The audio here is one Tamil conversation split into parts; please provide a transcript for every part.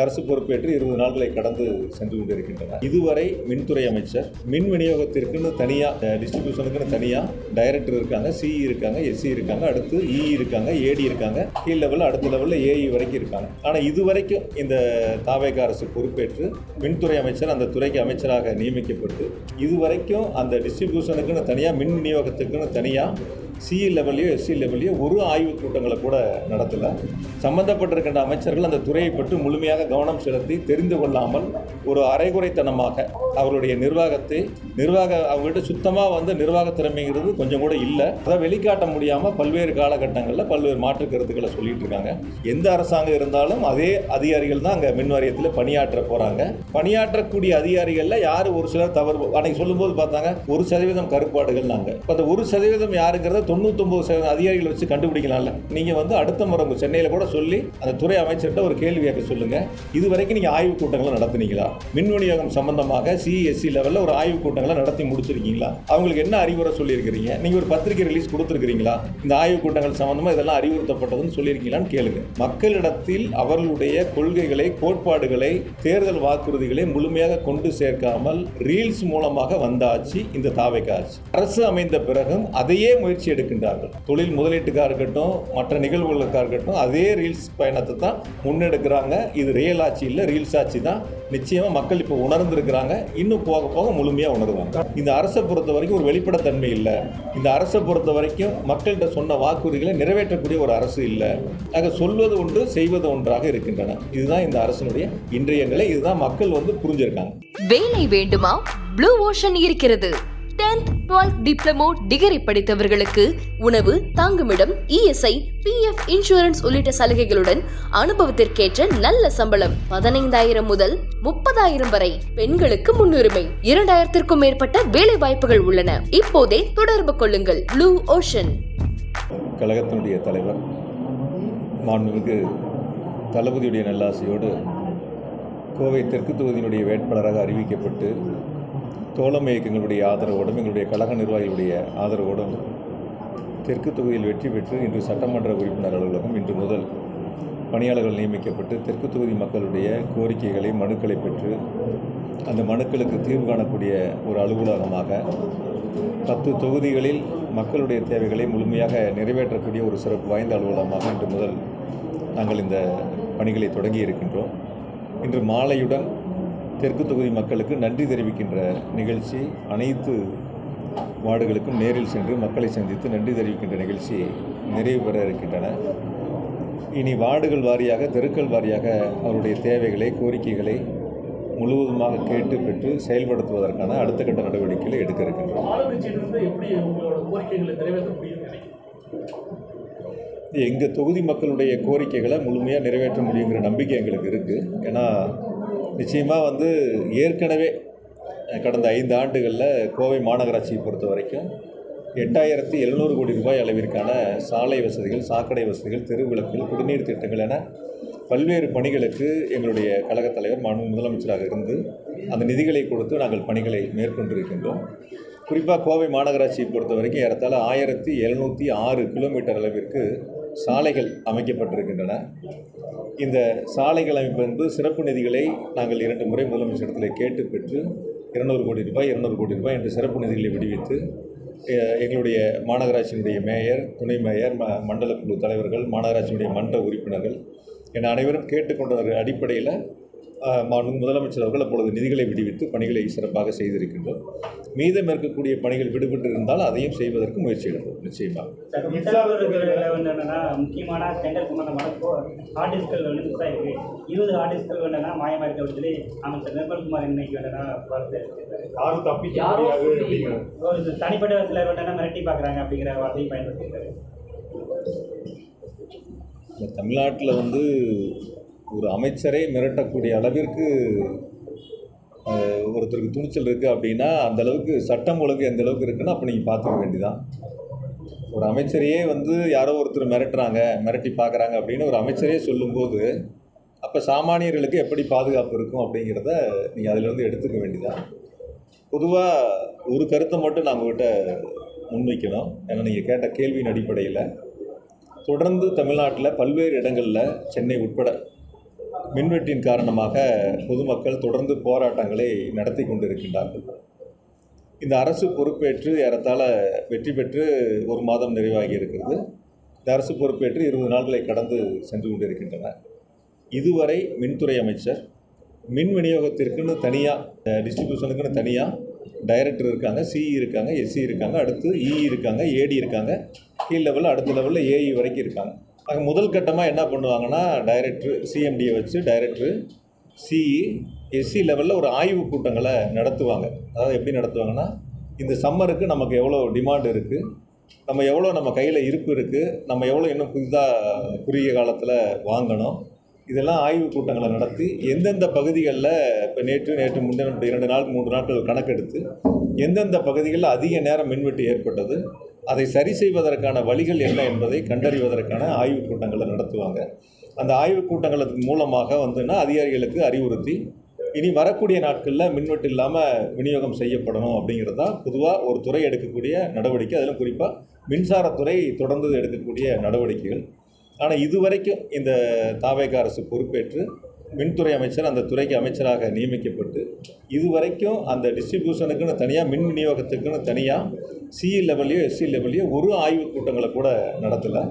அரசு பொறுப்பேற்று 20 நாட்களை கடந்து சென்று கொண்டிருக்கின்றன. இதுவரை மின்துறை அமைச்சர் மின் விநியோகத்திற்குன்னு தனியாக டிஸ்ட்ரிபியூஷனுக்குன்னு தனியாக டைரக்டர் இருக்காங்க, சிஇ இருக்காங்க, எஸ்சி இருக்காங்க, அடுத்து இஇ இருக்காங்க, ஏடி இருக்காங்க, கீழ் லெவலில் அடுத்த லெவலில் ஏஇ வரைக்கும் இருக்காங்க. ஆனால் இதுவரைக்கும் இந்த தாவேக அரசு பொறுப்பேற்று மின்துறை அமைச்சர் அந்த துறைக்கு அமைச்சராக நியமிக்கப்பட்டு இதுவரைக்கும் அந்த டிஸ்ட்ரிபியூஷனுக்குன்னு தனியாக மின் விநியோகத்துக்குன்னு தனியாக சிஇ லெவல்லையோ எஸ்சி லெவல்லையோ ஒரு ஆய்வுக் கூட்டங்களை கூட நடத்தலை. சம்பந்தப்பட்டிருக்கின்ற அமைச்சர்கள் அந்த துறையை பற்றி முழுமையாக கவனம் செலுத்தி தெரிந்து கொள்ளாமல் ஒரு அரைகுறைத்தனமாக அவருடைய அவங்கள்ட்ட சுத்தமாக நிர்வாக திறமைங்கிறது கொஞ்சம் கூட இல்லை. அதை வெளிக்காட்ட முடியாமல் பல்வேறு காலகட்டங்களில் பல்வேறு மாற்று கருத்துக்களை சொல்லிட்டு இருக்காங்க. எந்த அரசாங்கம் இருந்தாலும் அதே அதிகாரிகள் தான் அங்கே மின் வாரியத்தில் பணியாற்ற போகிறாங்க. பணியாற்றக்கூடிய அதிகாரிகளில் யார் ஒரு சிலர் தவறு அன்னைக்கு சொல்லும்போது பார்த்தாங்க 1% கருப்பாடுகள். நாங்கள் அந்த 1% யாருங்கிறத 99% அதிகாரிகள் வச்சு கண்டுபிடிக்கலாம்ல. நீங்கள் அடுத்த முறை சென்னையில் கூட சொல்லி அந்த துறை அமைச்சர்கிட்ட ஒரு கேள்வி கேட்க சொல்லுங்க. இதுவரைக்கும் நீங்கள் ஆய்வுக் கூட்டங்களை நடத்தினீங்களா? மின் விநியோகம் சம்பந்தமாக சிஎஸ்சி லெவலில் ஒரு ஆய்வுக் கூட்டங்களை நடத்தி முடிச்சிருக்கீங்களா? அவங்களுக்கு என்ன அறிவுரை சொல்லியிருக்கிறீங்க? நீங்கள் ஒரு பத்திரிகை ரிலீஸ் கொடுத்துருக்கிறீங்களா? இந்த ஆய்வுக் கூட்டங்கள் சம்பந்தமாக இதெல்லாம் அறிவுறுத்தப்பட்டதுன்னு சொல்லியிருக்கீங்களான்னு கேளுங்க. மக்களிடத்தில் அவர்களுடைய கொள்கைகளை, கோட்பாடுகளை, தேர்தல் வாக்குறுதிகளை முழுமையாக கொண்டு சேர்க்காமல் ரீல்ஸ் மூலமாக வந்தாச்சு இந்த தாவேக ஆட்சி. அரசு அமைந்த பிறகும் அதையே முயற்சி எடுக்கின்றார்கள். தொழில் முதலீட்டுக்காக இருக்கட்டும், மற்ற நிகழ்வுகளுக்காக இருக்கட்டும், அதே ரீல்ஸ் பயணத்தை தான் முன்னெடுக்கிறாங்க. இது ரியல் ஆட்சி இல்லை, ரீல்ஸ் ஆட்சி தான். நிச்சயமாக மக்கள் இப்போ உணர்ந்திருக்கிறாங்க. இன்னும் போக போக முழுமையாக உணர்வாங்க. இந்த அரசை பொறுத்த வரைக்கும் ஒரு வெளிப்படைத்தன்மை இல்லை. இந்த அரசை பொறுத்த வரைக்கும் மக்கள்கிட்ட சொன்ன வாக்குறுதிகளை நிறைவேற்றக்கூடிய ஒரு அரசு இல்லை. ஆக சொல்வது ஒன்று, செய்வது ஒன்றாக இருக்கின்றன. இதுதான் இந்த அரசினுடைய இன்றைய நிலை. இதுதான் மக்கள் புரிஞ்சிருக்காங்க. வேலை வேண்டுமா? ப்ளூ ஓஷன் இருக்கிறது. 10th 12th டிப்ளமோ டிகிரி படித்தவர்களுக்கு உணவு, தங்குமிடம், இஎஸ்ஐ, PF இன்சூரன்ஸ் உள்ளிட்ட சலுகைகளுடன் அனுபவத்திற்கேற்ற நல்ல சம்பளம் 15,000 முதல் 30,000 வரை. பெண்களுக்கு முன்னுரிமை. 2,000க்கும் மேற்பட்ட வேலை வாய்ப்புகள் உள்ளன. இப்போதே தொடர்பு கொள்ளுங்கள். Blue ocean. கழகத்தினுடைய தலைவர் மாண்புமிகு தளபதியுடைய நல்லாசையோடு கோவை தெற்கு தொகுதியினுடைய வேட்பாளராக அறிவிக்கப்பட்டு தோழமை இயக்கங்களுடைய ஆதரவோடும் எங்களுடைய கழக நிர்வாகிகளுடைய ஆதரவோடும் தெற்கு தொகுதியில் வெற்றி பெற்று இன்று சட்டமன்ற உறுப்பினர் அலுவலகம் இன்று முதல் பணியாளர்கள் நியமிக்கப்பட்டு தெற்கு தொகுதி மக்களுடைய கோரிக்கைகளை, மனுக்களை பெற்று அந்த மனுக்களுக்கு தீர்வு காணக்கூடிய ஒரு அலுவலகமாக 10 தொகுதிகளில் மக்களுடைய தேவைகளை முழுமையாக நிறைவேற்றக்கூடிய ஒரு சிறப்பு வாய்ந்த அலுவலகமாக இன்று முதல் நாங்கள் இந்த பணிகளை தொடங்கி இருக்கின்றோம். இன்று மாலையுடன் தெற்கு தொகுதி மக்களுக்கு நன்றி தெரிவிக்கின்ற நிகழ்ச்சி, அனைத்து வார்டுகளுக்கும் நேரில் சென்று மக்களை சந்தித்து நன்றி தெரிவிக்கின்ற நிகழ்ச்சி நிறைவு பெற இருக்கின்றன. இனி வார்டுகள் வாரியாக, தெருக்கள் வாரியாக அவருடைய தேவைகளை, கோரிக்கைகளை முழுவதுமாக கேட்டு பெற்று செயல்படுத்துவதற்கான அடுத்த கட்ட நடவடிக்கைகளை எடுக்க இருக்கின்றோம். எங்கள் தொகுதி மக்களுடைய கோரிக்கைகளை முழுமையாக நிறைவேற்ற முடியுங்கிற நம்பிக்கை எங்களுக்கு இருக்குது. ஏன்னா நிச்சயமாக ஏற்கனவே கடந்த 5 ஆண்டுகளில் கோவை மாநகராட்சியை பொறுத்த வரைக்கும் 8,700 கோடி ரூபாய் அளவிற்கான சாலை வசதிகள், சாக்கடை வசதிகள், தெருவிளக்குகள், குடிநீர் திட்டங்கள் என பல்வேறு பணிகளுக்கு எங்களுடைய கழகத் தலைவர் மாண்பு முதலமைச்சராக இருந்து அந்த நிதிகளை கொடுத்து நாங்கள் பணிகளை மேற்கொண்டிருக்கின்றோம். குறிப்பாக கோவை மாநகராட்சியை பொறுத்த வரைக்கும் ஏறத்தாழ 1,706 கிலோமீட்டர் அளவிற்கு சாலைகள் அமைக்கப்பட்டிருக்கின்றன. இந்த சாலைகள் அமைப்பு என்பது சிறப்பு நிதிகளை நாங்கள் 2 முறை முதலமைச்சரிடத்தில் கேட்டு பெற்று 200 கோடி ரூபாய் என்று சிறப்பு நிதிகளை விடுவித்து எங்களுடைய மாநகராட்சியினுடைய மேயர், துணை மேயர், மண்டல குழு தலைவர்கள், மாநகராட்சியினுடைய மன்ற உறுப்பினர்கள் என அனைவரும் கேட்டுக்கொண்டதன் அடிப்படையில் முதலமைச்சர் அவர்கள் அப்பொழுது நிதிகளை விடுவித்து பணிகளை சிறப்பாக செய்திருக்கின்றோம். மீதம் இருக்கக்கூடிய பணிகள் விடுபட்டு இருந்தால் அதையும் செய்வதற்கு முயற்சி எடுப்போம். நிச்சயமாக முக்கியமான டெண்டர் சம்பந்தமான ஆர்டிஸ்ட்கள் மிஸ் ஆகிருக்கு. 20 ஆர்டிஸ்ட்கள் மாயமாக இருக்க சொல்லி அமைச்சர் நிர்மல்குமார் இன்னைக்கு ஒரு தனிப்பட்ட சிலர் மிரட்டி பார்க்குறாங்க அப்படிங்கிற வார்த்தையை பயன்படுத்தியிருக்காரு. தமிழ்நாட்டில் ஒரு அமைச்சரை மிரட்டக்கூடிய அளவிற்கு ஒருத்தருக்கு துணிச்சல் இருக்குது அப்படின்னா அந்த அளவுக்கு சட்டம் ஒழுங்கு எந்த அளவுக்கு இருக்குன்னா அப்போ நீங்கள் பார்த்துக்க வேண்டியதான். ஒரு அமைச்சரையே யாரோ ஒருத்தர் மிரட்டி பார்க்குறாங்க அப்படின்னு ஒரு அமைச்சரே சொல்லும்போது அப்போ சாமானியர்களுக்கு எப்படி பாதுகாப்பு இருக்கும் அப்படிங்கிறத நீங்கள் அதிலிருந்து எடுத்துக்க வேண்டியதான். பொதுவாக ஒரு கருத்தை மட்டும் நான் உங்கள்கிட்ட முன்வைக்கணும். ஏன்னா நீங்கள் கேட்ட கேள்வியின் அடிப்படையில் தொடர்ந்து தமிழ்நாட்டில் பல்வேறு இடங்களில், சென்னை உட்பட மின்வெட்டின் காரணமாக பொதுமக்கள் தொடர்ந்து போராட்டங்களை நடத்தி கொண்டிருக்கின்றார்கள். இந்த அரசு பொறுப்பேற்று ஏறத்தாழ வெற்றி பெற்று 1 மாதம் நிறைவாகி இருக்கிறது. இந்த அரசு பொறுப்பேற்று 20 நாட்களை கடந்து சென்று கொண்டிருக்கின்றன. இதுவரை மின்துறை அமைச்சர் மின் விநியோகத்திற்குன்னு தனியாக டிஸ்ட்ரிபியூஷனுக்குன்னு தனியாக டைரக்டர் இருக்காங்க, சிஇ இருக்காங்க, எஸ்சி இருக்காங்க, அடுத்து இஇ இருக்காங்க, ஏடி இருக்காங்க, கீழ் லெவலில் அடுத்த லெவலில் ஏஇ வரைக்கும் இருக்காங்க. ஆக முதல் கட்டமாக என்ன பண்ணுவாங்கன்னா டைரக்டர் சிஎம்டியை வச்சு டைரக்டர் சிஇ எஸ்சி லெவலில் ஒரு ஆய்வு கூட்டங்களை நடத்துவாங்க. அதாவது எப்படி நடத்துவாங்கன்னா, இந்த சம்மருக்கு நமக்கு எவ்வளோ டிமாண்ட் இருக்குது, நம்ம கையில் இருப்பு இருக்குது, நம்ம எவ்வளோ இன்னும் புதிதாக குறுகிய காலத்தில் வாங்கணும், இதெல்லாம் ஆய்வு கூட்டங்களை நடத்தி எந்தெந்த பகுதிகளில் இப்போ நேற்று முந்தின 2 நாள் 3 நாட்கள் கணக்கெடுத்து எந்தெந்த பகுதிகளில் அதிக நேரம் மின்வெட்டு ஏற்பட்டது, அதை சரி செய்வதற்கான வழிகள் என்ன என்பதை கண்டறிவதற்கான ஆய்வு கூட்டங்களை நடத்துவாங்க. அந்த ஆய்வு கூட்டங்களுக்கு மூலமாக அதிகாரிகளுக்கு அறிவுறுத்தி இனி வரக்கூடிய நாட்களில் மின்வெட்டு இல்லாமல் விநியோகம் செய்யப்படணும் அப்படிங்கிறது தான் பொதுவாக ஒரு துறை எடுக்கக்கூடிய நடவடிக்கை. அதிலும் குறிப்பாக மின்சாரத்துறை தொடர்ந்து எடுக்கக்கூடிய நடவடிக்கைகள். ஆனால் இதுவரைக்கும் இந்த தாவேகா அரசு பொறுப்பேற்று மின்துறை அமைச்சர் அந்த துறைக்கு அமைச்சராக நியமிக்கப்பட்டு இதுவரைக்கும் அந்த டிஸ்ட்ரிபியூஷனுக்குன்னு தனியாக மின் விநியோகத்துக்குன்னு தனியாக சிஇ லெவல்லையோ எஸ்சி லெவல்லையோ ஒரு ஆய்வு கூட்டங்களை கூட நடத்தலை.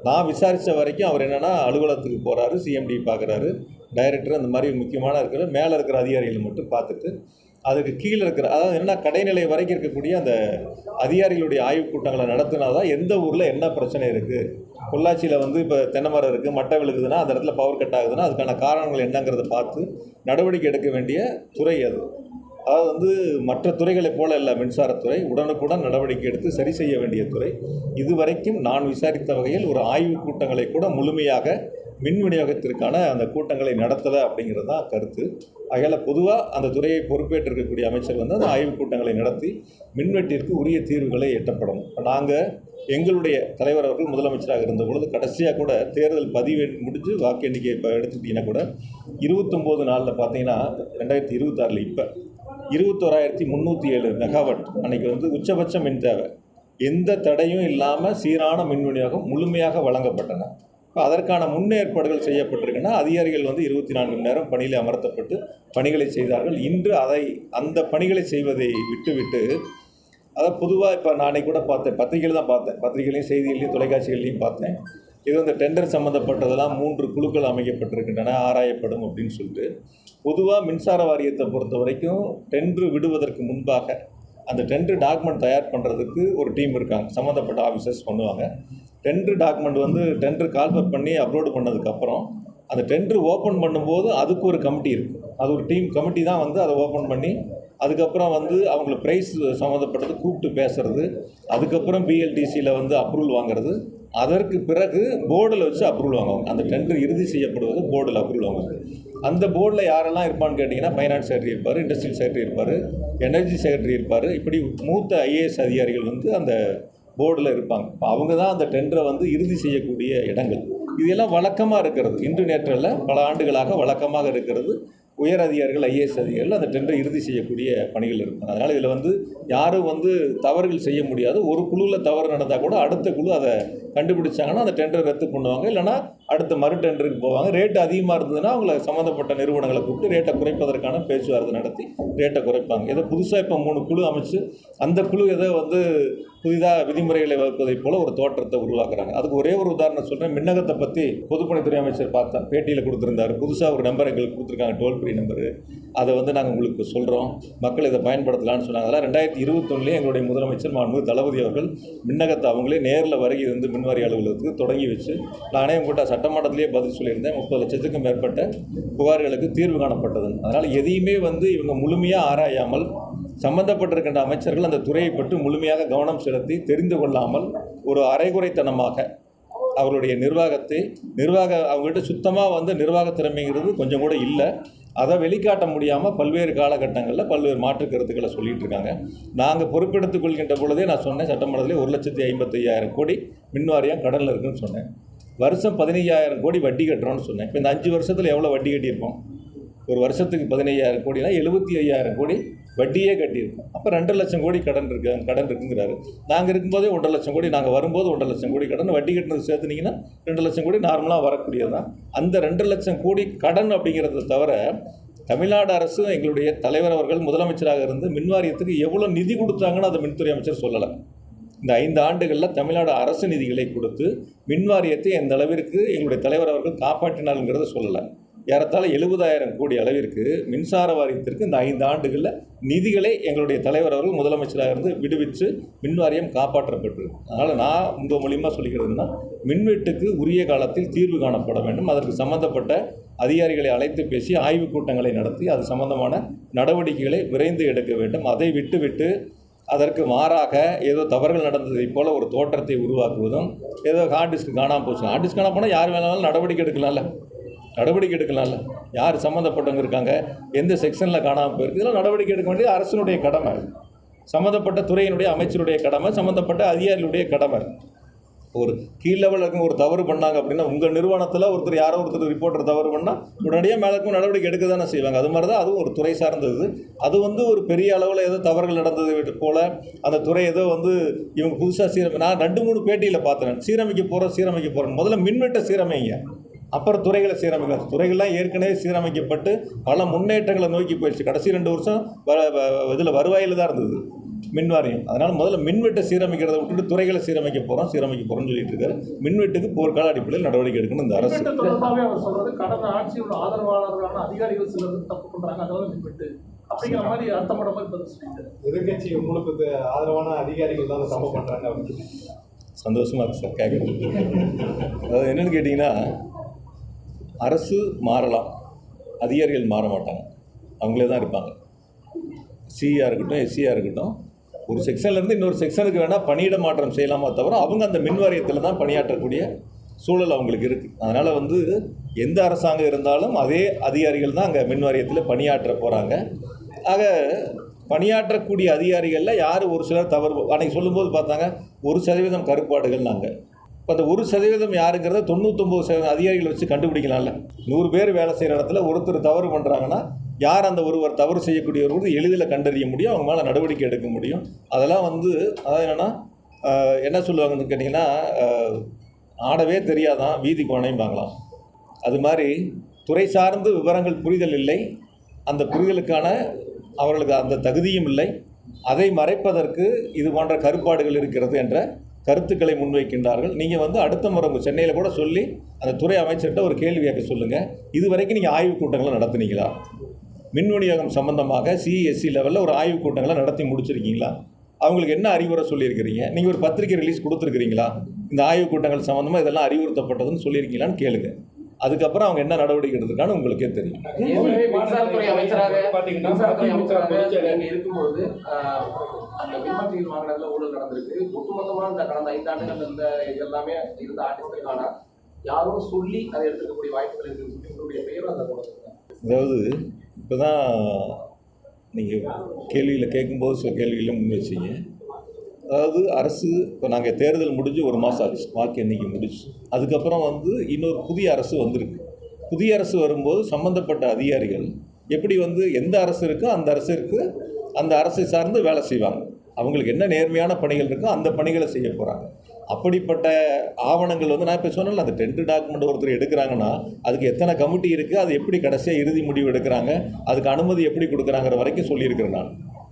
நான் விசாரித்த வரைக்கும் அவர் என்னென்னா அலுவலகத்துக்கு போகிறாரு, சிஎம்டி பார்க்குறாரு, டைரக்டர் அந்த மாதிரி முக்கியமான மேலே இருக்கிற அதிகாரிகளை மட்டும் பார்த்துட்டு அதுக்கு கீழே இருக்கிற அதாவது என்ன கடைநிலை வரைக்கும் இருக்கக்கூடிய அந்த அதிகாரிகளுடைய ஆய்வுக் கூட்டங்களை நடத்தினா தான் எந்த ஊரில் என்ன பிரச்சனை இருக்குது, பொள்ளாச்சியில் இப்போ தென்னை மரம் இருக்குது, மட்டை விழுகுதுன்னா அந்த இடத்துல பவர் கட் ஆகுதுன்னா அதுக்கான காரணங்கள் என்னங்கிறத பார்த்து நடவடிக்கை எடுக்க வேண்டிய துறை அது. அதாவது மற்ற துறைகளைப் போல இல்லை, மின்சாரத்துறை உடனுக்குடன் நடவடிக்கை எடுத்து சரி செய்ய வேண்டிய துறை. இதுவரைக்கும் நான் விசாரித்த வகையில் ஒரு ஆய்வுக் கூட்டங்களை கூட முழுமையாக மின் விநியோகத்திற்கான அந்த கூட்டங்களை நடத்தலை அப்படிங்கிறது தான் கருத்து. ஆகையால் பொதுவாக அந்த துறையை பொறுப்பேற்றிருக்கக்கூடிய அமைச்சர் அந்த ஆய்வுக் கூட்டங்களை நடத்தி மின்வெட்டிற்கு உரிய தீர்வுகளை எட்டப்படணும். இப்போ நாங்கள் எங்களுடைய தலைவர் அவர்கள் முதலமைச்சராக இருந்த பொழுது கடைசியாக கூட தேர்தல் பதிவு முடிஞ்சு வாக்கு எண்ணிக்கை இப்போ எடுத்துக்கிட்டிங்கன்னா கூட 29 நாளில் பார்த்தீங்கன்னா 2026 இப்போ 21,307 மெகாவாட் அன்றைக்கி உச்சபட்ச மின் தேவை, எந்த தடையும் இல்லாமல் சீரான மின் விநியோகம் முழுமையாக வழங்கப்பட்டன. அதற்கான முன்னேற்பாடுகள் செய்யப்பட்டிருக்குன்னா அதிகாரிகள் 24 மணி நேரம் பணியில் அமர்த்தப்பட்டு பணிகளை செய்தார்கள். இன்று அந்த பணிகளை செய்வதை விட்டுவிட்டு அதை பொதுவாக இப்போ நானே கூட பார்த்தேன், பத்திரிகையில் தான் பார்த்தேன், பத்திரிகைகளையும் செய்திகளையும் தொலைக்காட்சிகளையும் பார்த்தேன். இது டெண்டர் சம்மந்தப்பட்டதெல்லாம் 3 குழுக்கள் அமைக்கப்பட்டிருக்கின்றன, ஆராயப்படும் அப்படின்னு சொல்லிட்டு. பொதுவாக மின்சார வாரியத்தை பொறுத்த வரைக்கும் டெண்டர் விடுவதற்கு முன்பாக அந்த டெண்டர் டாக்குமெண்ட் தயார் பண்ணுறதுக்கு ஒரு டீம் இருக்காங்க, சம்மந்தப்பட்ட ஆஃபீஸர்ஸ் பண்ணுவாங்க. டெண்டர் டாக்குமெண்ட் டெண்டர் கால்ஃபர் பண்ணி அப்லோடு பண்ணதுக்கப்புறம் அந்த டெண்டர் ஓப்பன் பண்ணும்போது அதுக்கு ஒரு கமிட்டி இருக்குது, அது ஒரு டீம் கமிட்டி தான் அதை ஓப்பன் பண்ணி அதுக்கப்புறம் அவங்கள ப்ரைஸ் சம்மந்தப்பட்டது கூப்பிட்டு பேசுகிறது, அதுக்கப்புறம் பிஎல்டிசியில் அப்ரூவல் வாங்குறது, அதற்கு பிறகு போர்டில் வச்சு அப்ரூவல் வாங்குவாங்க. அந்த டெண்டர் இறுதி செய்யப்படுவது போர்டில் அப்ரூவல் வாங்குவாங்க. அந்த போர்டில் யாரெல்லாம் இருப்பான்னு கேட்டிங்கன்னா ஃபைனான்ஸ் செக்ரட்டரி இருப்பார், இண்டஸ்ட்ரியல் செக்ரட்டரி இருப்பார், எனர்ஜி செக்ரட்டரி இருப்பார், இப்படி மூத்த ஐஏஎஸ் அதிகாரிகள் அந்த போர்டில் இருப்பாங்க. இப்போ அவங்க தான் அந்த டெண்டரை இறுதி செய்யக்கூடிய இடங்கள். இதெல்லாம் வழக்கமாக இருக்கிறது, இன்று நேற்றில் பல ஆண்டுகளாக வழக்கமாக இருக்கிறது. உயர் அதிகாரிகள் ஐஏஎஸ் அதிகாரிகள் அந்த டெண்டரை இறுதி செய்யக்கூடிய பணிகள் இருக்கும். அதனால் இதில் யாரும் தவறுகள் செய்ய முடியாது. ஒரு குழுவில் தவறு நடந்தால் கூட அடுத்த குழு அதை கண்டுபிடிச்சாங்கன்னா அந்த டெண்டரை ரத்து பண்ணுவாங்க, இல்லைனா அடுத்த மறு டெண்டருக்கு போவாங்க. ரேட்டு அதிகமாக இருந்ததுன்னா அவங்கள சம்மந்தப்பட்ட நிறுவனங்களை கூப்பிட்டு ரேட்டை குறைப்பதற்கான பேச்சுவார்த்தை நடத்தி ரேட்டை குறைப்பாங்க. ஏதோ புதுசாக இப்போ 3 குழு அமைச்சு அந்த குழு ஏதோ புதிதாக விதிமுறைகளை வகுப்பதைப் போல ஒரு தோற்றத்தை உருவாக்குறாங்க. அதுக்கு ஒரே ஒரு உதாரணம் சொல்கிறேன். மின்னகத்தை பற்றி பொதுப்பணித்துறை அமைச்சர் பார்த்தேன், பேட்டியில் கொடுத்துருந்தார். புதுசாக ஒரு நம்பர் எங்களுக்கு கொடுத்துருக்காங்க, டோல் ஃப்ரீ நம்பரு. அதை நாங்கள் உங்களுக்கு சொல்கிறோம், மக்கள் இதை பயன்படுத்தலான்னு சொன்னாங்க. அதெல்லாம் 2021 எங்களுடைய முதலமைச்சர் மாண்புமிகு தளபதி அவர்கள் மின்னகத்தை அவங்களே நேரில் வருகை மின்வாரி அலுவலகத்துக்கு தொடங்கி வச்சு நானே உங்கள்கிட்ட சட்டமன்றத்திலேயே பதில் சொல்லியிருந்தேன். 30 லட்சத்துக்கும் மேற்பட்ட புகார்களுக்கு தீர்வு காணப்பட்டது. அதனால் எதையுமே இவங்க முழுமையாக ஆராயாமல் சம்பந்தப்பட்டிருக்கின்ற அமைச்சர்கள் அந்த துறையை பற்றி முழுமையாக கவனம் செலுத்தி தெரிந்து கொள்ளாமல் ஒரு அரைகுறைத்தனமாக அவருடைய அவங்ககிட்ட சுத்தமாக நிர்வாக திறமைங்கிறது கொஞ்சம் கூட இல்லை. அதை வெளிக்காட்ட முடியாமல் பல்வேறு காலகட்டங்களில் பல்வேறு மாற்று கருத்துக்களை சொல்லிகிட்டு இருக்காங்க. நாங்கள் பொறுப்பெடுத்துக் கொள்கின்ற பொழுதே நான் சொன்னேன், சட்டமன்றத்திலே 1,55,000 கோடி மின்வாரியம் கடனில் இருக்குன்னு சொன்னேன். வருஷம் 15,000 கோடி வட்டி கட்டுறோன்னு சொன்னேன். இப்போ இந்த 5 வருஷத்தில் எவ்வளோ வட்டி கட்டியிருப்போம்? ஒரு வருஷத்துக்கு 15,000 கோடினா 75,000 கோடி வட்டியே கட்டியிருக்கோம். அப்போ 2 லட்சம் கோடி கடன் இருக்குங்கிறாரு. நாங்கள் இருக்கும்போதே 1.5 லட்சம் கோடி, நாங்கள் வரும்போது 1.5 லட்சம் கோடி கடன், வட்டி கட்டினது சேர்த்துனீங்கன்னா 2 லட்சம் கோடி நார்மலாக வரக்கூடியது தான். அந்த 2 லட்சம் கோடி கடன் அப்படிங்கிறத தவிர தமிழ்நாடு அரசு எங்களுடைய தலைவர் அவர்கள் முதலமைச்சராக இருந்து மின்வாரியத்துக்கு எவ்வளோ நிதி கொடுத்தாங்கன்னு அதை மின்துறை அமைச்சர் சொல்லலை. இந்த 5 ஆண்டுகளில் தமிழ்நாடு அரசு நிதிகளை கொடுத்து மின்வாரியத்தை எந்த அளவிற்கு எங்களுடைய தலைவர் அவர்கள் காப்பாற்றினாருங்கிறத சொல்லலை. ஏறத்தாழ 70,000 கோடி அளவிற்கு மின்சார வாரியத்திற்கு இந்த 5 ஆண்டுகளில் நிதிகளை எங்களுடைய தலைவர் அவர்கள் முதலமைச்சராக இருந்து விடுவித்து மின்வாரியம் காப்பாற்றப்பட்டிருக்கு. அதனால் நான் உங்கள் மூலியமாக சொல்லிக்கிறதுனா, மின்வெட்டுக்கு உரிய காலத்தில் தீர்வு காணப்பட வேண்டும். அதற்கு சம்பந்தப்பட்ட அதிகாரிகளை அழைத்து பேசி ஆய்வுக் கூட்டங்களை நடத்தி அது சம்பந்தமான நடவடிக்கைகளை விரைந்து எடுக்க வேண்டும். அதை விட்டுவிட்டு அதற்கு மாறாக ஏதோ தவறுகள் நடந்ததைப் போல ஒரு தோற்றத்தை உருவாக்குவதும், ஏதோ ஹார்ட் டிஸ்க் காணாமல் போச்சு, ஹார்ட் டிஸ்க் காணாமல் போனால் யார் வேணாலும் நடவடிக்கை எடுக்கலாம்ல. யார் சம்மந்தப்பட்டவங்க இருக்காங்க, எந்த செக்ஷனில் காணாமல் போயிருக்கு, இதெல்லாம் நடவடிக்கை எடுக்க வேண்டியது அரசினுடைய கடமை, சம்மந்தப்பட்ட துறையினுடைய அமைச்சருடைய கடமை, சம்மந்தப்பட்ட அதிகாரிகளுடைய கடமை. ஒரு கீழ் லெவலில் இருக்க ஒரு தவறு பண்ணாங்க அப்படின்னா, உங்கள் நிறுவனத்தில் யாரோ ஒருத்தர் ரிப்போர்ட்டர் தவறு பண்ணால் உடனடியாக மேலக்கும் நடவடிக்கை எடுக்க தானே செய்வாங்க. அது மாதிரி தான் அதுவும் ஒரு துறை சார்ந்தது. அது ஒரு பெரிய அளவில் ஏதோ தவறுகள் நடந்தது போல் அந்த துறை ஏதோ இவங்க புதுசாக நான் 2-3 பேட்டியில் பார்த்தேன். சீரமைக்க போகிறேன். முதல்ல மின்வெட்டை சீரமைங்க, அப்புறம் துறைகளை சீரமைக்கலாம். துறைகள்லாம் ஏற்கனவே சீரமைக்கப்பட்டு பல முன்னேற்றங்களை நோக்கி போயிடுச்சு. கடைசி 2 வருஷம் இதில் வருவாயில் தான் இருந்தது மின்வாரியம். அதனால் முதல்ல மின்வெட்டை சீரமைக்கிறத விட்டுட்டு துறைகளை சீரமைக்க போகிறோம்னு சொல்லிட்டு இருக்காரு. மின்வெட்டுக்கு போர்க்கால அடிப்படையில் நடவடிக்கை எடுக்கணும் இந்த அரசு. தொடர்பாகவே அவர் சொல்றது, கடந்த ஆட்சியோட ஆதரவாளர்களான அதிகாரிகள் சிலர் தப்பு பண்றாங்க, அதனால மின்வெட்டு அப்படிங்கிற மாதிரி அர்த்தப்பட மாதிரி பதில் சொல்லிட்டாரு. எதிர்கட்சி உங்களுக்கு ஆதரவான அதிகாரிகள் தான் தப்பு பண்றாங்க அப்படின்னு சந்தோஷமாக இருக்குது சார் கேட்குறது. அதாவது என்னென்னு கேட்டிங்கன்னா, அரசு மாறலாம், அதிகாரிகள் மாற மாட்டாங்க, அவங்களே தான் இருப்பாங்க. சிஇயாக இருக்கட்டும், எஸ்சியாக இருக்கட்டும், ஒரு செக்ஷன்லேருந்து இன்னொரு செக்ஷனுக்கு வேணால் பணியிட மாற்றம் செய்யலாமா தவிர அவங்க அந்த மின் வாரியத்தில் தான் பணியாற்றக்கூடிய சூழல் அவங்களுக்கு இருக்குது. அதனால் எந்த அரசாங்கம் இருந்தாலும் அதே அதிகாரிகள் தான் அங்கே மின் வாரியத்தில் பணியாற்ற போகிறாங்க. ஆக பணியாற்றக்கூடிய அதிகாரிகளில் யார் ஒரு சிலர் தவறு அன்றைக்கி சொல்லும்போது பார்த்தாங்க 1% கருப்பாடுகள். நாங்கள் இப்போ அந்த 1% யாருங்கிறத 99% அதிகாரிகளை வச்சு கண்டுபிடிக்கலாம்ல. 100 பேர் வேலை செய்கிற இடத்துல ஒருத்தர் தவறு பண்ணுறாங்கன்னா யார் அந்த ஒருவர் தவறு செய்யக்கூடியவர் எளிதில் கண்டறிய முடியும், அவங்க மேலே நடவடிக்கை எடுக்க முடியும். அதெல்லாம் அதாவது என்னென்னா என்ன சொல்லுவாங்கன்னு கேட்டிங்கன்னா, ஆடவே தெரியாதான் வீதி கோணையும்பாங்களாம். அது மாதிரி துறை சார்ந்து விவரங்கள் புரிதல் இல்லை, அந்த புரிதலுக்கான அவர்களுக்கு அந்த தகுதியும் இல்லை. அதை மறைப்பதற்கு இது போன்ற கருப்பாடுகள் இருக்கிறது என்ற கருத்துக்களை முன்வைக்கின்றார்கள். நீங்கள் அடுத்த முறை உங்கள் சென்னையில் கூட சொல்லி அந்த துறை அமைச்சர்கிட்ட ஒரு கேள்வி கேட்க சொல்லுங்கள். இது வரைக்கும் நீங்கள் ஆய்வுக் கூட்டங்களை நடத்துனீங்களா? மின் விநியோகம் சம்பந்தமாக சிஎஸ்சி லெவலில் ஒரு ஆய்வுக் கூட்டங்களை நடத்தி முடிச்சிருக்கீங்களா? அவங்களுக்கு என்ன அறிவுரை சொல்லியிருக்கிறீங்க? நீங்கள் ஒரு பத்திரிகை ரிலீஸ் கொடுத்துருக்கிறீங்களா? இந்த ஆய்வுக் கூட்டங்கள் சம்மந்தமாக இதெல்லாம் அறிவுறுத்தப்பட்டதுன்னு சொல்லியிருக்கீங்களான்னு கேளுங்க. அதுக்கப்புறம் அவங்க என்ன நடவடிக்கை எடுத்துருக்கான்னு உங்களுக்கே தெரியும். மின்சாரத்துறை அமைச்சராக இருக்கும்பொழுது அந்த மின்மாற்றிகள் வாங்கினதுல ஊழல் நடந்திருக்கு. ஒட்டுமொத்தமாக இந்த கடந்த 5 ஆண்டுகள் இந்த எல்லாமே இருந்த ஆர்டிஸ்டுக்கான யாரும் சொல்லி அதை எடுத்துக்கக்கூடிய வாய்ப்புகள் இருக்குது. உங்களுடைய பெயரும் அந்த அதாவது இப்போ தான் நீங்கள் கேள்வியில் கேட்கும்போது சில கேள்விகளும் முன் வச்சிங்க. அதாவது அரசு இப்போ நாங்கள் தேர்தல் முடிஞ்சு 1 மாதம் ஆச்சு, வாக்கு எண்ணிக்கை முடிச்சு. அதுக்கப்புறம் இன்னொரு புதிய அரசு வந்திருக்கு. புதிய அரசு வரும்போது சம்மந்தப்பட்ட அதிகாரிகள் எப்படி எந்த அரசு இருக்கோ அந்த அரசை சார்ந்து வேலை செய்வாங்க. அவங்களுக்கு என்ன நேர்மையான பணிகள் இருக்கோ அந்த பணிகளை செய்ய போகிறாங்க. அப்படிப்பட்ட ஆவணங்கள் நான் இப்போ சொன்னல, அந்த டெண்டர் டாக்குமெண்ட் ஒருத்தர் எடுக்கிறாங்கன்னா அதுக்கு எத்தனை கமிட்டி இருக்குது, அது எப்படி கடைசியாக இறுதி முடிவு எடுக்கிறாங்க, அதுக்கு அனுமதி எப்படி கொடுக்குறாங்கிற வரைக்கும் சொல்லியிருக்கிறேன் நான்.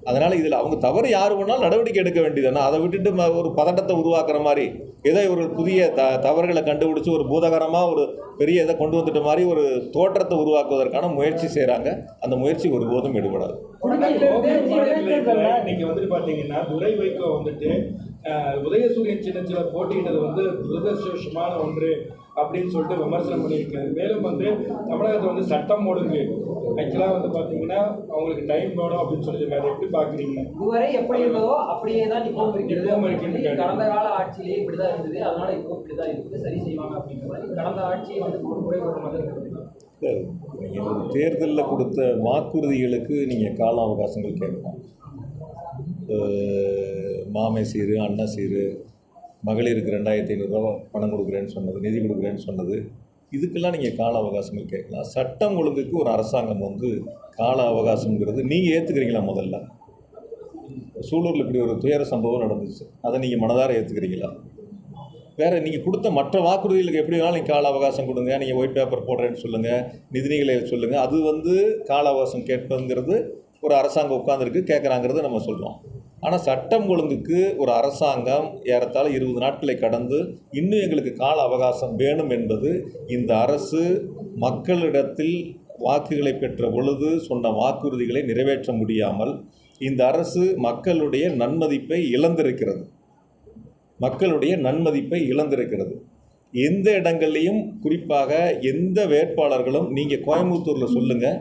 அதனால் இதில் அவங்க தவறு யார் வேணாலும் நடவடிக்கை எடுக்க வேண்டியதுன்னா, அதை விட்டுட்டு ஒரு பதட்டத்தை உருவாக்குற மாதிரி ஏதோ ஒரு புதிய தவறுகளை கண்டுபிடிச்சி ஒரு பூதகரமாக ஒரு பெரிய இதை கொண்டு வந்துட்ட மாதிரி ஒரு தோற்றத்தை உருவாக்குவதற்கான முயற்சி செய்கிறாங்க. அந்த முயற்சி ஒருபோதும் ஈடுபடாது. இன்னைக்கு பார்த்தீங்கன்னா துரை வைகோ உதயசூரியன் சின்னத்தில் போட்டியிட்டது துரதிருஷ்டவசமான ஒன்று அப்படின்னு சொல்லிட்டு விமர்சனம் பண்ணியிருக்காரு. மேலும் தமிழகத்தில் சட்டம் ஒழுங்கு ஆக்சுவலாக பார்த்தீங்கன்னா அவங்களுக்கு டைம் வேணும் அப்படின்னு சொல்லியிருக்காரு. எப்படி பார்க்குறீங்க? இதுவரை எப்படி இருந்ததோ அப்படியே தான் இப்போ இருக்கிறது. கடந்த கால ஆட்சியிலேயே இப்படி தான் இருந்தது, அதனால இப்போ இப்படி தான் இருக்குது, சரி செய்வாங்க அப்படிங்கிற மாதிரி கடந்த ஆட்சியை ஒரு முறை ஒரு மாதிரி நீங்கள் ஒரு தேர்தலில் கொடுத்த வாக்குறுதிகளுக்கு நீங்கள் கால அவகாசங்கள் கேட்கலாம். மாமை சீரு, அண்ணா சீரு, மகளிருக்கு 2500 ரூபா பணம் கொடுக்குறேன்னு சொன்னது, நிதி கொடுக்குறேன்னு சொன்னது, இதுக்கெல்லாம் நீங்கள் கால அவகாசங்கள் கேட்கலாம். சட்டம் ஒழுங்குக்கு ஒரு அரசாங்கம் வந்து கால அவகாசங்கிறது நீங்கள் ஏற்றுக்கிறீங்களா? முதல்ல சூலூரில் இப்படி ஒரு துயர சம்பவம் நடந்துச்சு, அதை நீங்கள் மனதார ஏற்றுக்கிறீங்களா? வேறு நீங்கள் கொடுத்த மற்ற வாக்குறுதிகளுக்கு எப்படி வேணாலும் நீங்கள் கால அவகாசம் கொடுங்க, நீங்கள் ஒயிட் பேப்பர் போடுறேன்னு சொல்லுங்கள், நிதிநிலை சொல்லுங்கள், அது வந்து கால அவகாசம் கேட்பதுங்கிறது ஒரு அரசாங்கம் உட்காந்துருக்கு கேட்குறாங்கிறது நம்ம சொல்கிறோம். ஆனால் சட்டம் ஒழுங்குக்கு ஒரு அரசாங்கம் ஏறத்தாழ 20 நாட்களை கடந்து இன்னும் எங்களுக்கு கால அவகாசம் வேணும் என்பது இந்த அரசு மக்களிடத்தில் வாக்குகளை பெற்ற பொழுது சொன்ன வாக்குறுதிகளை நிறைவேற்ற முடியாமல் இந்த அரசு மக்களுடைய நன்மதிப்பை இழந்திருக்கிறது. எந்த இடங்கள்லையும் குறிப்பாக எந்த வேட்பாளர்களும் நீங்கள் கோயம்புத்தூரில் சொல்லுங்கள்,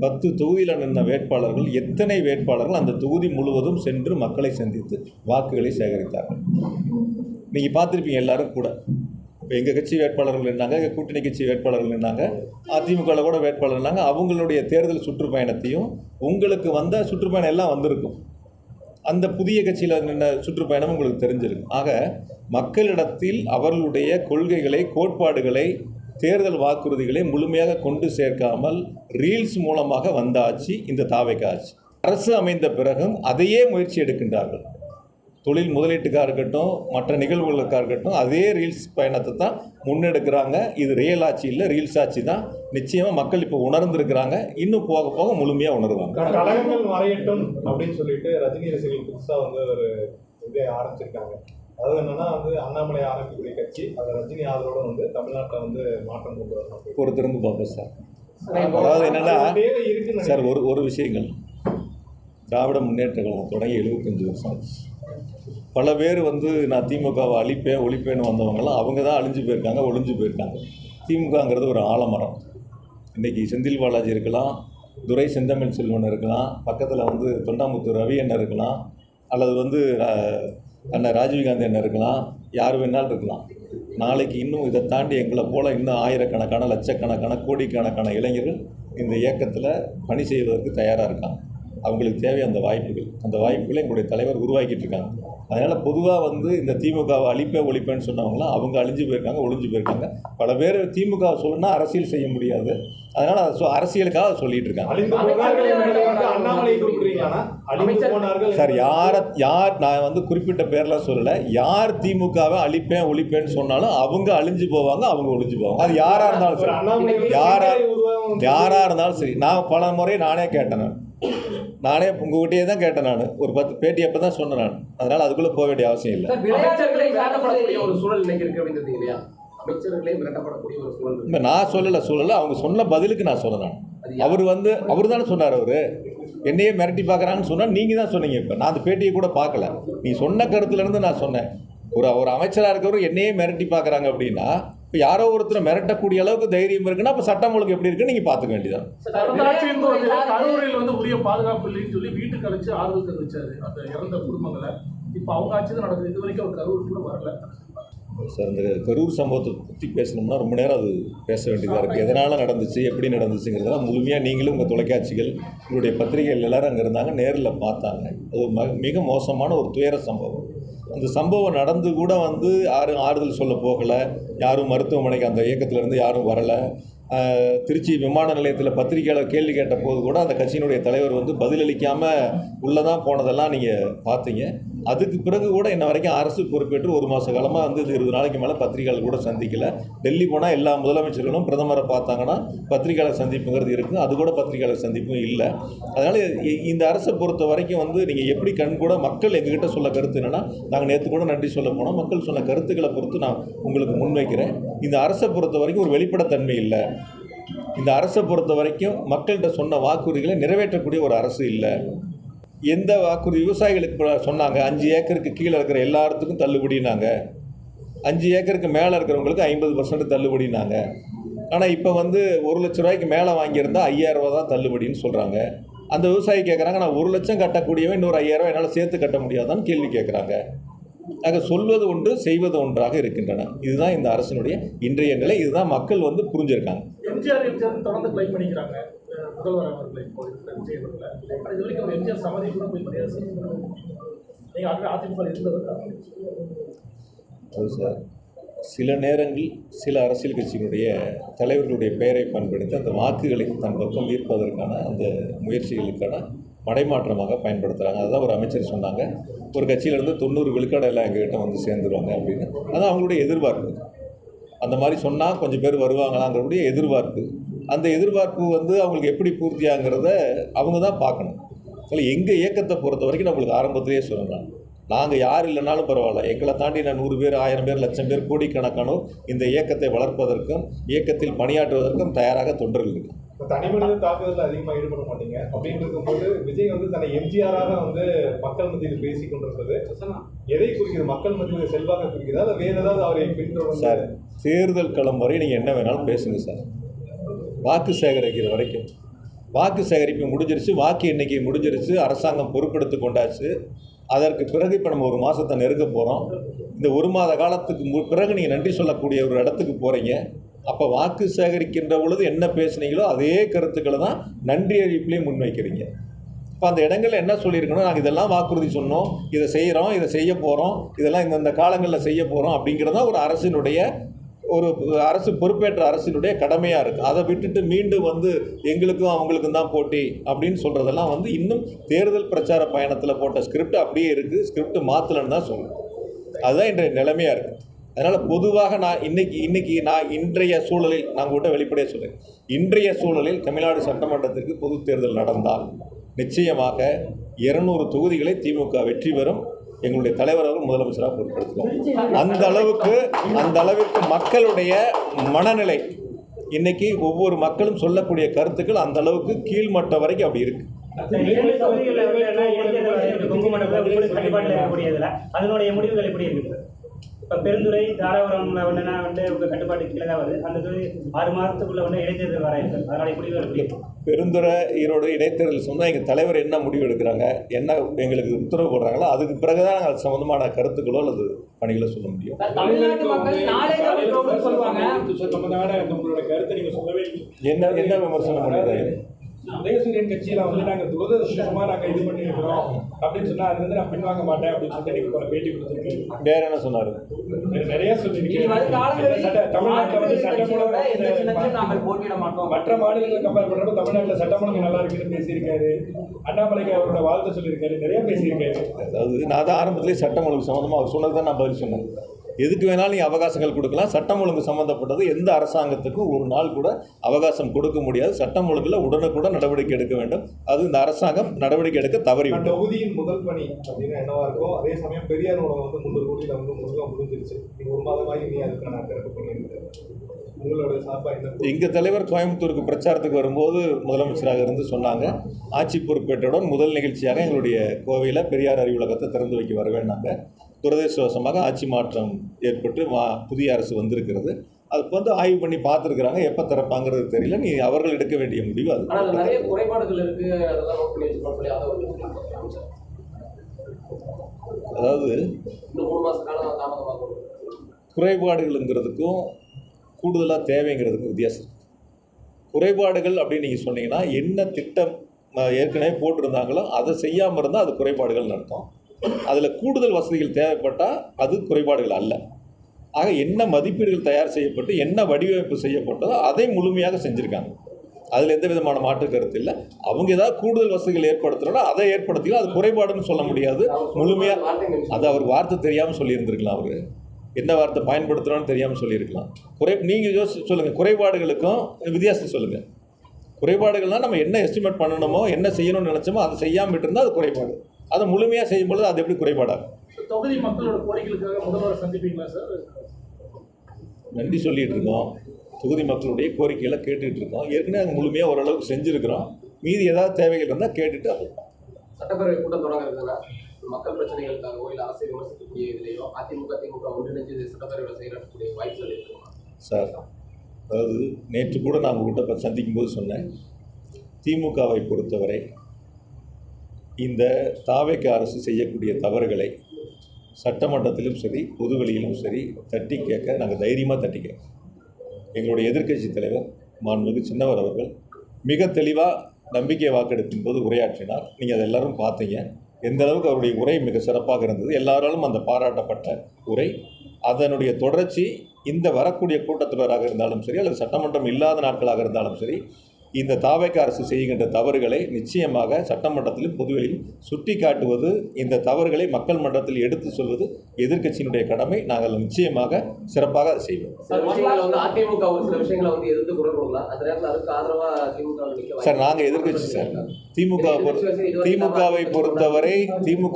10 தொகுதியில் நின்ற வேட்பாளர்கள் எத்தனை வேட்பாளர்கள் அந்த தொகுதி முழுவதும் சென்று மக்களை சந்தித்து வாக்குகளை சேகரித்தார்கள்? நீங்கள் பார்த்துருப்பீங்க எல்லாரும் கூட. இப்போ எங்கள் கட்சி வேட்பாளர்கள் நின்னாங்க, எங்கள் கூட்டணி கட்சி வேட்பாளர்கள் நின்னாங்க, அதிமுகவில் கூட வேட்பாளர் நின்னாங்க. அவங்களுடைய தேர்தல் சுற்றுப்பயணத்தையும் உங்களுக்கு வந்த சுற்றுப்பயணம் எல்லாம் வந்திருக்கும். அந்த புதிய கட்சியில் நின்ற சுற்றுப்பயணம் உங்களுக்கு தெரிஞ்சிருக்கும். ஆக மக்களிடத்தில் அவர்களுடைய கொள்கைகளை, கோட்பாடுகளை, தேர்தல் வாக்குறுதிகளை முழுமையாக கொண்டு சேர்க்காமல் ரீல்ஸ் மூலமாக வந்த ஆட்சி இந்த தாவேகா ஆட்சி. அரசு அமைந்த பிறகும் அதையே முயற்சி எடுக்கின்றார்கள். தொழில் முதலீட்டுக்காக இருக்கட்டும், மற்ற நிகழ்வுகளுக்காக இருக்கட்டும், அதே ரீல்ஸ் பயணத்தை தான் முன்னெடுக்கிறாங்க. இது ரியல் ஆட்சி இல்லை, ரீல்ஸ் ஆட்சி தான். நிச்சயமாக மக்கள் இப்போ உணர்ந்துருக்கிறாங்க, இன்னும் போக போக முழுமையாக உணர்வாங்க. கழகங்கள் மறையட்டும் அப்படின்னு சொல்லிட்டு ரஜினி ரசிகர்கள் புதுசாக வந்து ஒரு இதை ஆரம்பிச்சிருக்காங்க. அதாவது என்னன்னா வந்து அண்ணாமலை ஆரம்பிக்கக்கூடிய கட்சி அது ரஜினி ஆதரவோட வந்து தமிழ்நாட்டில் வந்து மாற்றம் கொண்டு வரணும். ஒரு திரும்ப பார்ப்போம் சார். அதாவது என்னென்னா சார், ஒரு விஷயங்கள் திராவிட முன்னேற்ற கழகம் தொடங்கி 75 வருஷம் ஆச்சு. பல பேர் வந்து நான் திமுகவை அழிப்பேன் ஒழிப்பேன்னு வந்தவங்கலாம் அவங்க தான் அழிஞ்சு போயிருக்காங்க, ஒழிஞ்சு போயிருக்காங்க. திமுகங்கிறது ஒரு ஆலமரம். இன்றைக்கி செந்தில் பாலாஜி இருக்கலாம், துரை செந்தமிழ் செல்வன் இருக்கலாம், பக்கத்தில் வந்து தொண்டாமுத்து ரவி அண்ணன் இருக்கலாம், அல்லது வந்து அண்ணன் ராஜீவ்காந்தி அண்ணன் இருக்கலாம், யார் வேணாலும் இருக்கலாம். நாளைக்கு இன்னும் இதை தாண்டி எங்களை போல் இன்னும் ஆயிரக்கணக்கான லட்சக்கணக்கான கோடிக்கணக்கான இளைஞர்கள் இந்த இயக்கத்தில் பணி செய்வதற்கு தயாராக இருக்காங்க. அவங்களுக்கு தேவை அந்த வாய்ப்புகளை எங்களுடைய தலைவர் உருவாக்கிட்டு இருக்காங்க. அதனால் பொதுவாக வந்து இந்த திமுகவை அழிப்பேன் ஒழிப்பேன்னு சொன்னவங்களாம் அவங்க அழிஞ்சு போயிருக்காங்க, ஒழிஞ்சு போயிருக்காங்க. பல பேர் திமுகவை சொல்லணும்னா அரசியல் செய்ய முடியாது, அதனால் அதை அரசியலுக்காக சொல்லிட்டு இருக்காங்க. சார், யார் நான் வந்து குறிப்பிட்ட பேர்லாம் சொல்லலை. யார் திமுகவை அழிப்பேன் ஒழிப்பேன்னு சொன்னாலும் அவங்க அழிஞ்சு போவாங்க, அவங்க ஒழிஞ்சு போவாங்க. அது யாராக இருந்தாலும் சரி, யாராக இருந்தாலும் சரி. நான் பல முறை நானே கேட்டேன், நானே உங்ககிட்டயே தான் கேட்டேன். நான் ஒரு 10 பேட்டி அப்போ தான் சொன்னேன் நான். அதனால் அதுக்குள்ளே போக வேண்டிய அவசியம் இல்லை. ஒரு சூழல் இன்னைக்கு இருக்கு அப்படிங்கிறது இல்லையா? அமைச்சர்களே மிரட்டப்படக்கூடிய ஒரு சூழல். இல்லை, நான் சொல்லலை. அவங்க சொன்ன பதிலுக்கு நான் சொன்னேன். அவர் தானே சொன்னார். அவர் என்னையே மிரட்டி பார்க்குறாங்கன்னு சொன்னால் நீங்கள் தான் சொன்னீங்க. இப்போ நான் அந்த பேட்டியை கூட பார்க்கல. நீ சொன்ன கருத்துலேருந்து நான் சொன்னேன். ஒரு அமைச்சராக இருக்கிறவர் என்னையே மிரட்டி பார்க்குறாங்க அப்படின்னா, இப்போ யாரோ ஒருத்தர் மிரட்டக்கூடிய அளவுக்கு தைரியம் இருக்குன்னா அப்போ சட்டம் ஒழுங்கு எப்படி இருக்குன்னு நீங்கள் பார்த்துக்க வேண்டியதான். கரூரில் வந்து உரிய பாதுகாப்பு இல்லைன்னு சொல்லி வீட்டுக்கு அழைச்சி ஆறுதல் தெரிவிச்சாரு அந்த இறந்த குடும்பங்களை. இப்போ அவங்க ஆட்சி தான் நடக்குது. இது வரைக்கும் அவர் கரூர் கூட வரல. சார், இந்த கரூர் சம்பவத்தை பற்றி பேசணும்னா ரொம்ப நேரம் அது பேச வேண்டியதாக இருக்குது. எதனால் நடந்துச்சு, எப்படி நடந்துச்சுங்கிறதெல்லாம் முழுமையாக நீங்களும் உங்கள் தொலைக்காட்சிகள், உங்களுடைய பத்திரிகைகள் எல்லோரும் அங்கே இருந்தாங்க, நேரில் பார்த்தாங்க. அது மிக மோசமான ஒரு துயர சம்பவம். அந்த சம்பவம் நடந்து கூட வந்து யாரும் ஆறுதல் சொல்ல போகலை, யாரும் மருத்துவமனைக்கு அந்த இயக்கத்திலேருந்து யாரும் வரலை. திருச்சி விமான நிலையத்தில் பத்திரிகையாளர் கேள்வி கேட்ட போது கூட அந்த கட்சியினுடைய தலைவர் வந்து பதிலளிக்காமல் உள்ளே தான் போனதெல்லாம் நீங்கள் பார்த்தீங்க. அதுக்கு பிறகு கூட இன்ன வரைக்கும் அரசு பொறுப்பேற்று 1 மாத காலமாக வந்து 20 நாளைக்கு மேலே பத்திரிகையாளர் கூட சந்திக்கலை. டெல்லி போனால் எல்லா முதலமைச்சர்களும் பிரதமரை பார்த்தாங்கன்னா பத்திரிகையாளர் சந்திப்புங்கிறது இருக்குது, அது கூட பத்திரிகையாளர் சந்திப்பும் இல்லை. அதனால் இந்த அரசை பொறுத்த வரைக்கும் வந்து நீங்கள் எப்படி கூட மக்கள் எங்ககிட்ட சொல்ல கருத்து என்னென்னா, நாங்கள் நேற்று கூட நன்றி சொல்ல போனோம், மக்கள் சொன்ன கருத்துக்களை பொறுத்து நான் உங்களுக்கு முன்வைக்கிறேன். இந்த அரசை பொறுத்த வரைக்கும் ஒரு வெளிப்படைத்தன்மை இல்லை. இந்த அரசை பொறுத்த வரைக்கும் மக்கள்கிட்ட சொன்ன வாக்குறுதிகளை நிறைவேற்றக்கூடிய ஒரு அரசு இல்லை. எந்த வாக்குறுதி விவசாயிகளுக்கு சொன்னாங்க, 5 ஏக்கருக்கு கீழே இருக்கிற எல்லாத்துக்கும் தள்ளுபடினாங்க, 5 ஏக்கருக்கு மேலே இருக்கிறவங்களுக்கு 50% தள்ளுபடினாங்க. ஆனால் இப்போ வந்து 1 லட்ச ரூபாய்க்கு மேலே வாங்கியிருந்தால் 5000 ரூபா தான் தள்ளுபடின்னு சொல்கிறாங்க. அந்த விவசாயி கேட்குறாங்க, நான் 1 லட்சம் கட்டக்கூடியவன் இன்னொரு 5000 ரூபா என்னால் சேர்த்து கட்ட முடியாதான்னு கேள்வி கேட்குறாங்க. ஆக சொல்வது ஒன்று, செய்வது ஒன்றாக இருக்கின்றன. இதுதான் இந்த அரசினுடைய இன்றைய நிலை. இதுதான் மக்கள் வந்து புரிஞ்சிருக்காங்க. எம்ஜிஆர் தொடர்ந்து கிளைம் பண்ணிக்கிறாங்க முதல்வர் அவர்களை. இப்போ விஜய் அவர்களை இது வரைக்கும் ஒரு எம்ஜிஆர் சமாதி கூட போய் மரியாதை செய்யணும். நீங்கள் அதிமுக இருந்தவர் அது சார், சில நேரங்களில் சில அரசியல் கட்சிகளுடைய தலைவர்களுடைய பெயரை பயன்படுத்தி அந்த வாக்குகளை தன் பக்கம் ஈர்ப்பதற்கான அந்த முயற்சிகளுக்கான மடைமாற்றமாக பயன்படுத்துகிறாங்க. அதுதான் ஒரு அமைச்சர் சொன்னாங்க, ஒரு கட்சியிலேருந்து 90 விழுக்காடு எல்லாம் எங்ககிட்ட வந்து சேர்ந்துருவாங்க அப்படின்னு. அதான் அவங்களுடைய எதிர்பார்ப்பு. அந்த மாதிரி சொன்னால் கொஞ்சம் பேர் வருவாங்களாங்கிறக்கூடிய எதிர்பார்ப்பு. அந்த எதிர்பார்ப்பு வந்து அவங்களுக்கு எப்படி பூர்த்தியாங்கிறத அவங்க தான் பார்க்கணும். அதில் எங்கள் இயக்கத்தை பொறுத்த வரைக்கும் நம்மளுக்கு ஆரம்பத்திலேயே சொல்லலாம், நாங்கள் யார் இல்லைனாலும் பரவாயில்ல, எங்களை தாண்டி நான் 100 பேர் 1000 பேர் 1,00,000 பேர் கோடிக்கணக்கானோர் இந்த இயக்கத்தை வளர்ப்பதற்கும் இயக்கத்தில் பணியாற்றுவதற்கும் தயாராக தொண்டர்கள் இருக்கு. இப்போ தனிமனித தாக்குதலில் அதிகமாக ஈடுபட மாட்டீங்க அப்படின்னு இருக்கும்போது விஜய் வந்து தன்னை எம்ஜிஆராக வந்து மக்கள் மத்தியில் பேசி கொண்டிருப்பது எதை குறிக்கிறது? மக்கள் மத்தியில் செல்வாக குறிக்கிறதா இல்லை வேறு ஏதாவது அவரை பின்தொடர்ந்து? சார், தேர்தல் களம் வரை நீங்கள் என்ன வேணாலும் பேசுங்க சார். வாக்கு சேகரிக்கிற வரைக்கும் வாக்கு சேகரிப்பு முடிஞ்சிருச்சு, வாக்கு எண்ணிக்கை முடிஞ்சிருச்சு, அரசாங்கம் பொறுப்பெடுத்து கொண்டாச்சு. அதற்கு பிறகு இப்போ நம்ம 1 மாதத்தை நெருங்க போகிறோம். இந்த 1 மாத காலத்துக்கு பிறகு நீங்கள் நன்றி சொல்லக்கூடிய ஒரு இடத்துக்கு போகிறீங்க. அப்போ வாக்கு சேகரிக்கின்ற பொழுது என்ன பேசுனீங்களோ அதே கருத்துக்களை தான் நன்றி அறிவிப்புலேயும் முன்வைக்கிறீங்க. இப்போ அந்த இடங்களில் என்ன சொல்லியிருக்கணும், நாங்கள் இதெல்லாம் வாக்குறுதி சொன்னோம், இதை செய்கிறோம், இதை செய்ய போகிறோம், இதெல்லாம் இந்த காலங்களில் செய்ய போகிறோம் அப்படிங்கிறதான் ஒரு அரசு பொறுப்பேற்ற அரசினுடைய கடமையாக இருக்குது. அதை விட்டுட்டு மீண்டும் வந்து எங்களுக்கும் அவங்களுக்கும் தான் போட்டி அப்படின்னு சொல்கிறதெல்லாம் வந்து இன்னும் தேர்தல் பிரச்சார பயணத்தில் போட்ட ஸ்கிரிப்ட் அப்படியே இருக்குது, ஸ்கிரிப்ட் மாற்றலன்னு தான் சொல்லணும். அதுதான் இன்றைய நிலைமையாக இருக்குது. அதனால் பொதுவாக நான் இன்றைய சூழலில் நான் உங்கள்கிட்ட வெளிப்படையாக சொல்கிறேன், இன்றைய சூழலில் தமிழ்நாடு சட்டமன்றத்திற்கு பொது தேர்தல் நடந்தால் நிச்சயமாக 200 தொகுதிகளை திமுக வெற்றி பெறும். எங்களுடைய தலைவர் அவர்கள் முதலமைச்சராக பொறுப்பெடுத்துவார். அந்த அளவிற்கு மக்களுடைய மனநிலை இன்னைக்கு ஒவ்வொரு மக்களும் சொல்லக்கூடிய கருத்துக்கள் அந்த அளவுக்கு கீழ்மட்டம் வரைக்கும் அப்படி இருக்கு. அதனுடைய முடிவுகள் எப்படி இருக்கு? இப்போ பெருந்துறை தாராபுரம்ல வந்து உங்கள் கட்டுப்பாட்டு கீழே தான் வருது. அந்த தொகுதி 6 மாதத்துக்குள்ள வந்து இடைத்தேர்தல் வர இருக்குது. அதனுடைய முடிவுகள் எப்படி? பெருந்துறை ஈரோடு இடைத்தேர்தல் சொன்னால் எங்கள் தலைவர் என்ன முடிவு எடுக்கிறாங்க, என்ன எங்களுக்கு உத்தரவு போடுறாங்களோ அதுக்கு பிறகு தான் அது சம்மந்தமான கருத்துக்களோ அல்லது பணிகளோ சொல்ல முடியும். உங்களோட கருத்தை நீங்கள் சொல்லவே என்ன விமர்சனம் பண்ணுறாங்க? உதயசூரியன் கட்சியில் வந்து நாங்கள் துரதிருஷ்டமாக நாங்கள் இது பண்ணியிருக்கிறோம் அப்படின்னு சொன்னால் அது வந்து நான் பின்வாங்க மாட்டேன் அப்படின்னு சொல்லிட்டு நீங்கள் பேட்டி கொடுத்துருக்கேன். வேற என்ன சொன்னார்? நிறைய சொல்லியிருக்கேன். தமிழ்நாட்டில் வந்து சட்டமூலம் நாங்கள் போட்டியிட மாட்டோம். மற்ற மாநிலங்களை கம்பேர் பண்ணுறப்ப தமிழ்நாட்டில் சட்டமூலம் நல்லா இருக்குன்னு பேசியிருக்காரு. அண்ணாமலைக்கு அவரோட வாழ்த்து சொல்லியிருக்காரு, நிறைய பேசியிருக்காரு. அதாவது நான் தான் ஆரம்பத்திலேயே சட்டம் ஒழுங்கு சம்மந்தமாக அவர் சொன்னது தான் நான் பதில் சொன்னேன். எதுக்கு வேணாலும் நீங்கள் அவகாசங்கள் கொடுக்கலாம். சட்டம் ஒழுங்கு சம்மந்தப்பட்டது எந்த அரசாங்கத்துக்கும் ஒரு நாள் கூட அவகாசம் கொடுக்க முடியாது. சட்டம் ஒழுங்கில் உடனுக்குடன் நடவடிக்கை எடுக்க வேண்டும். அது இந்த அரசாங்கம் நடவடிக்கை எடுக்க தவறிவிட்டது. தொகுதியின் முதல் பணி அப்படின்னா என்னவா இருக்கும்? அதே சமயம் பெரியார் உணவு வந்து 300 கோடியில் வந்து முழுக்க முடிஞ்சிருச்சு. நீங்கள் 1 மாதமாக நீ அதுக்கான திறப்பு பண்ணியிருக்கேன். உங்களோட சார்பாக என்ன? எங்கள் தலைவர் கோயம்புத்தூருக்கு பிரச்சாரத்துக்கு வரும்போது முதலமைச்சராக இருந்து சொன்னாங்க, ஆட்சி பொறுப்பேற்றவுடன் முதல் நிகழ்ச்சியாக எங்களுடைய கோவையில் பெரியார் அறிவுலகத்தை திறந்து வைக்க வருவேன்னாங்க. துரதிருஷ்டவசமாக ஆட்சி மாற்றம் ஏற்பட்டு புதிய அரசு வந்திருக்கிறது. அதுக்கு வந்து ஆய்வு பண்ணி பார்த்துருக்குறாங்க. எப்போ திறப்பாங்கிறது தெரியல. நீ அவர்கள் எடுக்க வேண்டிய முடிவு அது. நிறைய குறைபாடுகள் இருக்கு, அதெல்லாம் நோட் பண்ணி வச்சுக்கணும். அதாவது இந்த 3 மாச காலம் தாமதமாகும். குறைபாடுகள்ங்கிறதுக்கும் கூடுதலாக தேவைங்கிறதுக்கும் வித்தியாசம். குறைபாடுகள் அப்படின்னு நீங்கள் சொன்னீங்கன்னா என்ன திட்டம் ஏற்கனவே போட்டிருந்தாங்களோ அதை செய்யாமல் இருந்தால் அது குறைபாடுகள் நடத்தும். அதில் கூடுதல் வசதிகள் தேவைப்பட்டால் அது குறைபாடுகள் அல்ல. ஆக என்ன மதிப்பீடுகள் தயார் செய்யப்பட்டு என்ன வடிவமைப்பு செய்யப்பட்டதோ அதை முழுமையாக செஞ்சுருக்காங்க. அதில் எந்த விதமான மாற்று கருத்து இல்லை. அவங்க ஏதாவது கூடுதல் வசதிகள் ஏற்படுத்துகிறோன்னா அதை ஏற்படுத்திக்கலாம். அது குறைபாடுன்னு சொல்ல முடியாது. முழுமையாக அது அவர் வார்த்தை தெரியாமல் சொல்லியிருந்திருக்கலாம். அவர் என்ன வார்த்தை பயன்படுத்துகிறோன்னு தெரியாமல் சொல்லியிருக்கலாம். நீங்கள் சொல்லுங்கள், குறைபாடுகளுக்கும் வித்தியாசம் சொல்லுங்கள். குறைபாடுகள்னால் நம்ம என்ன எஸ்டிமேட் பண்ணணுமோ என்ன செய்யணும்னு நினச்சோமோ அதை செய்யாமல் விட்டுருந்தால் அது குறைபாடு. அதை முழுமையாக செய்யும்பொழுது அது எப்படி குறைபாடாகும்? தொகுதி மக்களோட கோரிக்கைகளுக்காக முதல்வர் சந்திப்பீங்களா சார்? நன்றி சொல்லிகிட்டு இருக்கோம். தொகுதி மக்களுடைய கோரிக்கைகளை கேட்டுகிட்டு இருக்கோம். ஏற்கனவே அது முழுமையாக ஓரளவுக்கு செஞ்சுருக்கிறோம். மீதி ஏதாவது தேவைகள் இருந்தால் கேட்டுட்டு அது சட்டப்பேரவை கூட்டம் தொடங்குறதுன்னா மக்கள் பிரச்சனைகளுக்காகவோ இல்லை அரசியல் விமர்சிக்கக்கூடிய இதுலையோ திமுக ஒன்றிணைஞ்சு சட்டப்பேரவையில் செயலாற்றக்கூடிய வாய்ப்புகள் இருக்குமா சார்? அதாவது நேற்று கூட நான் உங்கள்கிட்ட சந்திக்கும் போது சொன்னேன், திமுகவை பொறுத்தவரை இந்த தாவேக அரசு செய்யக்கூடிய தவறுகளை சட்டமன்றத்திலும் சரி பொதுவெளியிலும் சரி தட்டி கேட்க நாங்கள் தைரியமாக தட்டி கேட்க. எங்களுடைய எதிர்க்கட்சி தலைவர் மாண்புமிகு சின்னவர் அவர்கள் மிக தெளிவாக நம்பிக்கை வாக்கெடுப்பின் போது உரையாற்றினார். நீங்கள் அதை எல்லோரும் பார்த்தீங்க. எந்த அளவுக்கு அவருடைய உரை மிக சிறப்பாக இருந்தது. எல்லாராலும் அந்த பாராட்டப்பட்ட உரை. அதனுடைய தொடர்ச்சி இந்த வரக்கூடிய கூட்டத்தொடராக இருந்தாலும் சரி அல்லது சட்டமன்றம் இல்லாத நாட்களாக இருந்தாலும் சரி இந்த தாவேக அரசு செய்கின்ற தவறுகளை நிச்சயமாக சட்டமன்றத்திலும் பொதுவெளியில் சுட்டி காட்டுவது, இந்த தவறுகளை மக்கள் மன்றத்தில் எடுத்து சொல்வது எதிர்க்கட்சியினுடைய கடமை. நாங்கள் நிச்சயமாக சிறப்பாக அதை செய்வோம். சில விஷயங்களை வந்து அதிமுக ஒரு சில விஷயங்களை வந்து எதிர்த்து குரல் கொடுக்கலாம். அந்த நேரத்தில் அதுக்கு ஆதரவா திமுக நிற்க சார், நாங்கள் எதிர்க்கட்சி சார். திமுகவை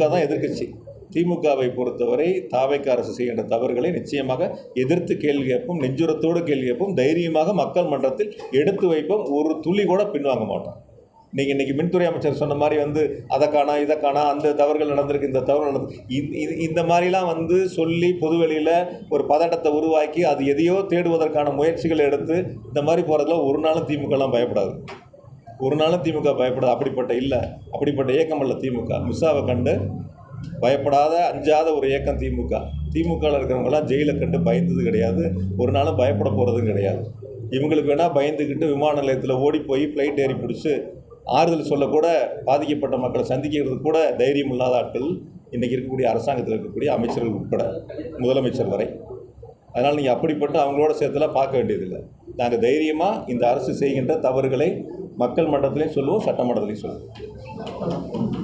தான் எதிர்க்கட்சி. திமுகவை பொறுத்தவரை தாவேக அரசு செய்கின்ற தவறுகளை நிச்சயமாக எதிர்த்து கேள்வி கேட்போம், நெஞ்சுரத்தோடு கேள்வி கேட்போம், தைரியமாக மக்கள் மன்றத்தில் எடுத்து வைப்போம். ஒரு துளி கூட பின்வாங்க மாட்டோம். நீங்கள் இன்றைக்கி மின்துறை அமைச்சர் சொன்ன மாதிரி வந்து அதை காணா இதை காணா, அந்த தவறுகள் நடந்திருக்கு, இந்த தவறு நடந்து இந்த மாதிரிலாம் வந்து சொல்லி பொதுவெளியில் ஒரு பதட்டத்தை உருவாக்கி அது எதையோ தேடுவதற்கான முயற்சிகளை எடுத்து இந்த மாதிரி போகிறதுல ஒரு நாளும் திமுகலாம் பயப்படாது. ஒரு நாளும் திமுக பயப்படாது. அப்படிப்பட்ட இயக்கம் அல்ல திமுக. மிஸ்ஸாவை கண்டு பயப்படாத அஞ்சாத ஒரு இயக்கம் திமுக. திமுகவில் இருக்கிறவங்களாம் ஜெயிலை கண்டு பயந்தது கிடையாது, ஒரு நாளும் பயப்பட போகிறதும் கிடையாது. இவங்களுக்கு வேணால் பயந்துக்கிட்டு விமான நிலையத்தில் ஓடி போய் ஃப்ளைட் ஏறி பிடிச்சி ஆறுதல் சொல்லக்கூட, பாதிக்கப்பட்ட மக்களை சந்திக்கிறது கூட தைரியம் இல்லாத ஆட்கள் இன்றைக்கி இருக்கக்கூடிய அரசாங்கத்தில் இருக்கக்கூடிய அமைச்சர்கள் உட்பட முதலமைச்சர் வரை. அதனால் நீங்கள் அப்படிப்பட்ட அவங்களோட சேர்த்துலாம் பார்க்க வேண்டியதில்லை. நாங்கள் தைரியமாக இந்த அரசு செய்கின்ற தவறுகளை மக்கள் மன்றத்திலையும் சொல்லுவோம், சட்டமன்றத்திலையும் சொல்லுவோம்.